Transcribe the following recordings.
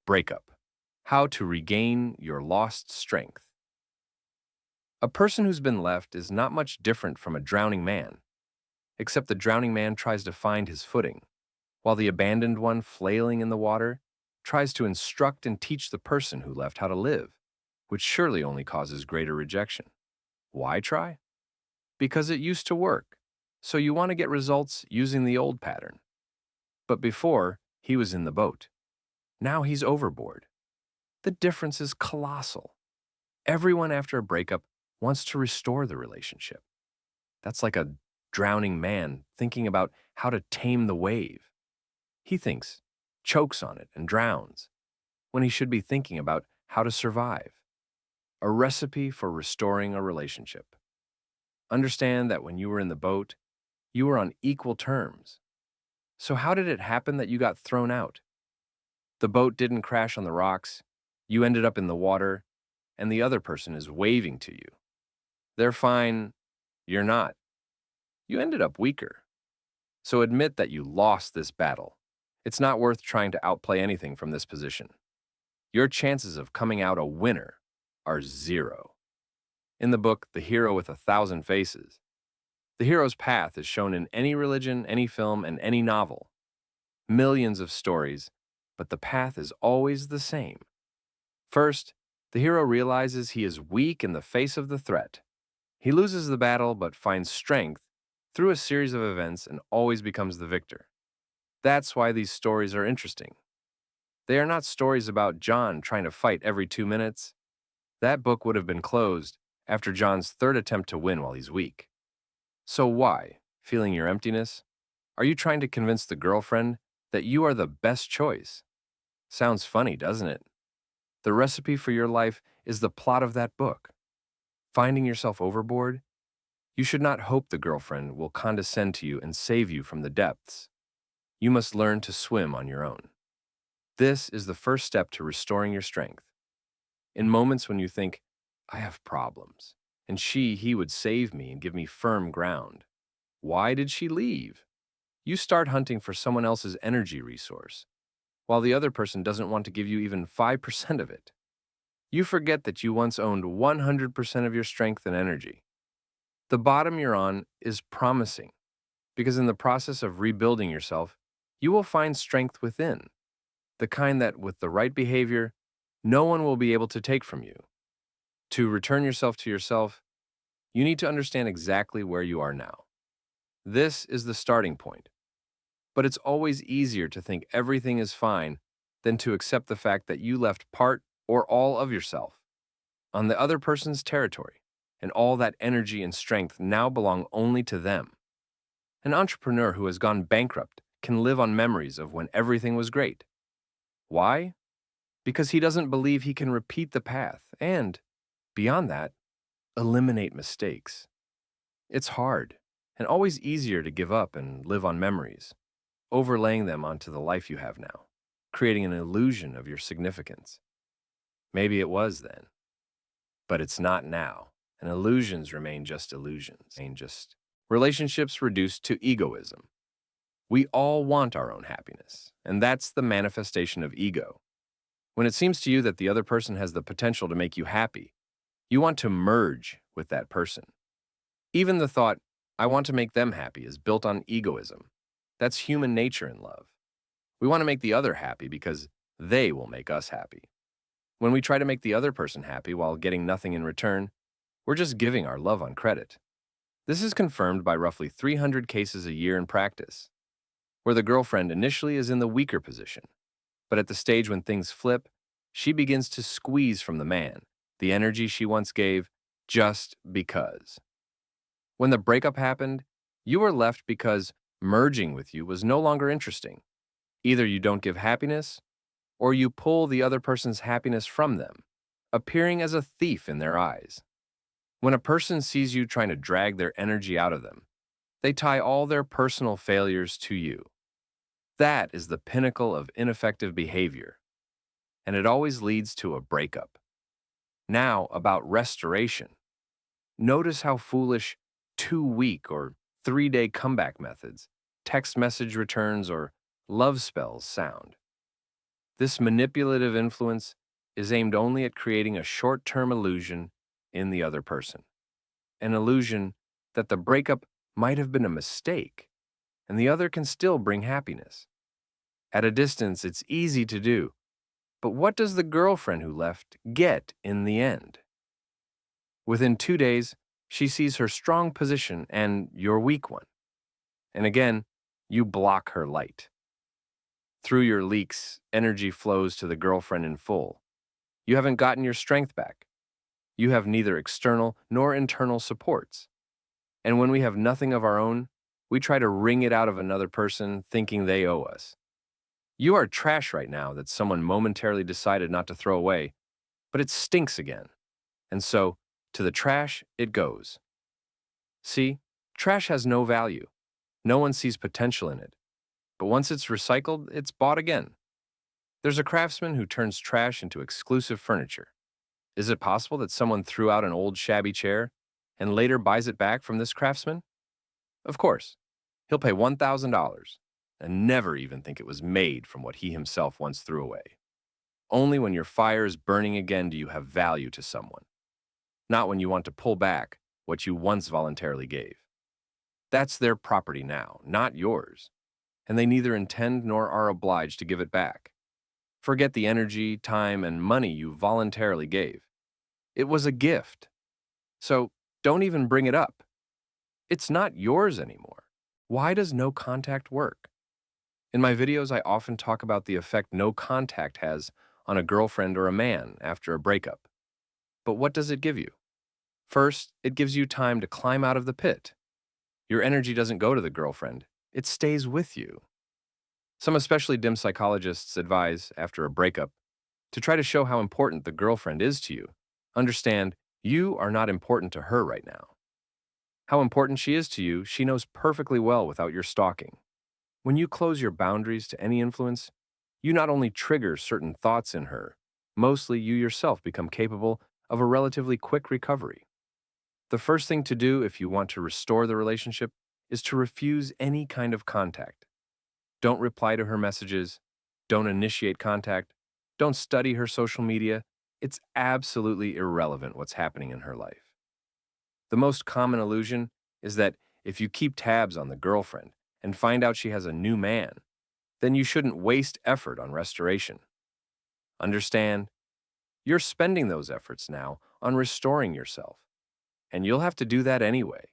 Breakup. How to regain your lost strength. A person who's been left is not much different from a drowning man, except the drowning man tries to find his footing, while the abandoned one flailing in the water tries to instruct and teach the person who left how to live, which surely only causes greater rejection. Why try? Because it used to work, so you want to get results using the old pattern. But before, he was in the boat. Now he's overboard. The difference is colossal. Everyone after a breakup wants to restore the relationship. That's like a drowning man thinking about how to tame the wave. He thinks, chokes on it, and drowns, when he should be thinking about how to survive. A recipe for restoring a relationship. Understand that when you were in the boat, you were on equal terms. So how did it happen that you got thrown out? The boat didn't crash on the rocks, you ended up in the water, and the other person is waving to you. They're fine, you're not. You ended up weaker. So admit that you lost this battle. It's not worth trying to outplay anything from this position. Your chances of coming out a winner are zero. In the book, The Hero with a Thousand Faces, the hero's path is shown in any religion, any film, and any novel. Millions of stories, but the path is always the same. First, the hero realizes he is weak in the face of the threat. He loses the battle but finds strength through a series of events and always becomes the victor. That's why these stories are interesting. They are not stories about John trying to fight every 2 minutes. That book would have been closed after John's third attempt to win while he's weak. So why, feeling your emptiness? Are you trying to convince the girlfriend that you are the best choice? Sounds funny, doesn't it? The recipe for your life is the plot of that book. Finding yourself overboard? You should not hope the girlfriend will condescend to you and save you from the depths. You must learn to swim on your own. This is the first step to restoring your strength. In moments when you think, I have problems, and he would save me and give me firm ground. Why did she leave? You start hunting for someone else's energy resource, while the other person doesn't want to give you even 5% of it. You forget that you once owned 100% of your strength and energy. The bottom you're on is promising, because in the process of rebuilding yourself, you will find strength within, the kind that, with the right behavior, no one will be able to take from you. To return yourself to yourself, you need to understand exactly where you are now. This is the starting point. But it's always easier to think everything is fine than to accept the fact that you left part or all of yourself on the other person's territory, and all that energy and strength now belong only to them. An entrepreneur who has gone bankrupt can live on memories of when everything was great. Why? Because he doesn't believe he can repeat the path and, beyond that, eliminate mistakes. It's hard and always easier to give up and live on memories, overlaying them onto the life you have now, creating an illusion of your significance. Maybe it was then, but it's not now, and illusions remain just illusions. Relationships reduced to egoism. We all want our own happiness, and that's the manifestation of ego. When it seems to you that the other person has the potential to make you happy, you want to merge with that person. Even the thought, I want to make them happy, is built on egoism. That's human nature in love. We want to make the other happy because they will make us happy. When we try to make the other person happy while getting nothing in return, we're just giving our love on credit. This is confirmed by roughly 300 cases a year in practice, where the girlfriend initially is in the weaker position, but at the stage when things flip, she begins to squeeze from the man the energy she once gave just because. When the breakup happened, you were left because merging with you was no longer interesting. Either you don't give happiness, or you pull the other person's happiness from them, appearing as a thief in their eyes. When a person sees you trying to drag their energy out of them, they tie all their personal failures to you. That is the pinnacle of ineffective behavior, and it always leads to a breakup. Now, about restoration. Notice how foolish 2-week or 3-day comeback methods, text message returns, or love spells sound. This manipulative influence is aimed only at creating a short-term illusion in the other person, an illusion that the breakup might have been a mistake and the other can still bring happiness. At a distance, it's easy to do, but what does the girlfriend who left get in the end? Within 2 days, she sees her strong position and your weak one. And again, you block her light. Through your leaks, energy flows to the girlfriend in full. You haven't gotten your strength back. You have neither external nor internal supports. And when we have nothing of our own, we try to wring it out of another person thinking they owe us. You are trash right now that someone momentarily decided not to throw away, but it stinks again. And so, to the trash, it goes. See, trash has no value. No one sees potential in it. But once it's recycled, it's bought again. There's a craftsman who turns trash into exclusive furniture. Is it possible that someone threw out an old shabby chair and later buys it back from this craftsman? Of course. He'll pay $1,000 and never even think it was made from what he himself once threw away. Only when your fire is burning again do you have value to someone, not when you want to pull back what you once voluntarily gave. That's their property now, not yours, and they neither intend nor are obliged to give it back. Forget the energy, time, and money you voluntarily gave. It was a gift, so don't even bring it up. It's not yours anymore. Why does no contact work? In my videos, I often talk about the effect no contact has on a girlfriend or a man after a breakup. But what does it give you? First, it gives you time to climb out of the pit. Your energy doesn't go to the girlfriend, it stays with you. Some especially dim psychologists advise, after a breakup, to try to show how important the girlfriend is to you. Understand, you are not important to her right now. How important she is to you, she knows perfectly well without your stalking. When you close your boundaries to any influence, you not only trigger certain thoughts in her, mostly you yourself become capable of a relatively quick recovery. The first thing to do if you want to restore the relationship is to refuse any kind of contact. Don't reply to her messages. Don't initiate contact. Don't study her social media. It's absolutely irrelevant what's happening in her life. The most common illusion is that if you keep tabs on the girlfriend and find out she has a new man, then you shouldn't waste effort on restoration. Understand, you're spending those efforts now on restoring yourself, and you'll have to do that anyway.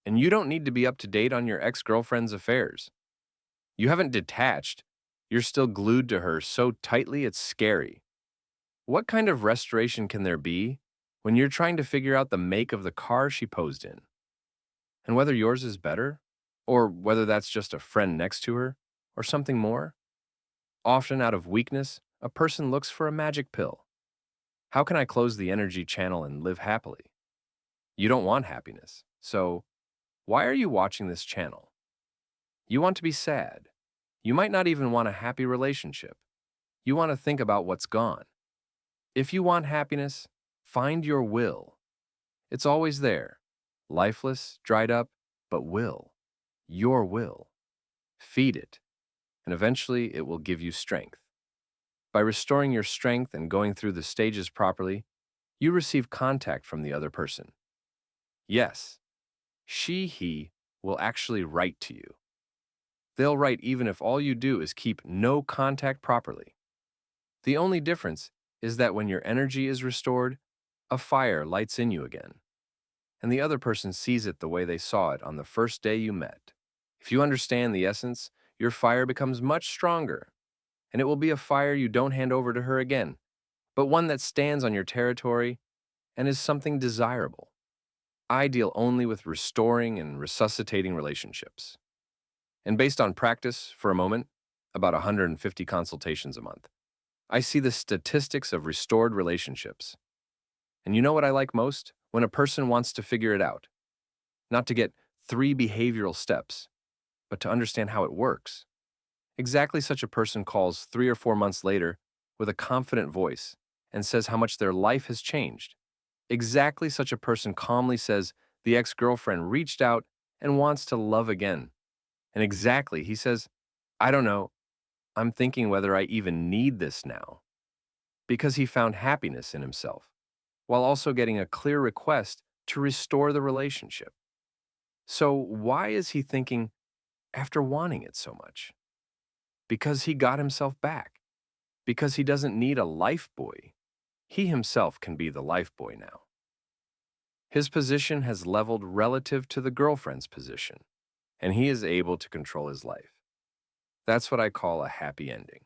And you don't need to be up to date on your ex-girlfriend's affairs. You haven't detached. You're still glued to her so tightly it's scary. What kind of restoration can there be when you're trying to figure out the make of the car she posed in? And whether yours is better, or whether that's just a friend next to her, or something more? Often out of weakness, a person looks for a magic pill. How can I close the energy channel and live happily? You don't want happiness, so why are you watching this channel? You want to be sad. You might not even want a happy relationship. You want to think about what's gone. If you want happiness, find your will. It's always there, lifeless, dried up, but will. Your will. Feed it, and eventually it will give you strength. By restoring your strength and going through the stages properly, you receive contact from the other person. Yes, he will actually write to you. They'll write even if all you do is keep no contact properly. The only difference is that when your energy is restored, a fire lights in you again, and the other person sees it the way they saw it on the first day you met. If you understand the essence, your fire becomes much stronger, and it will be a fire you don't hand over to her again, but one that stands on your territory and is something desirable. I deal only with restoring and resuscitating relationships. And based on practice, for a moment, about 150 consultations a month, I see the statistics of restored relationships. And you know what I like most? When a person wants to figure it out. Not to get 3 behavioral steps, but to understand how it works. Exactly such a person calls 3 or 4 months later with a confident voice and says how much their life has changed. Exactly such a person calmly says the ex-girlfriend reached out and wants to love again. And exactly, he says, I don't know, I'm thinking whether I even need this now, because he found happiness in himself, while also getting a clear request to restore the relationship. So, why is he thinking after wanting it so much? Because he got himself back. Because he doesn't need a life boy. He himself can be the life boy now. His position has leveled relative to the girlfriend's position, and he is able to control his life. That's what I call a happy ending.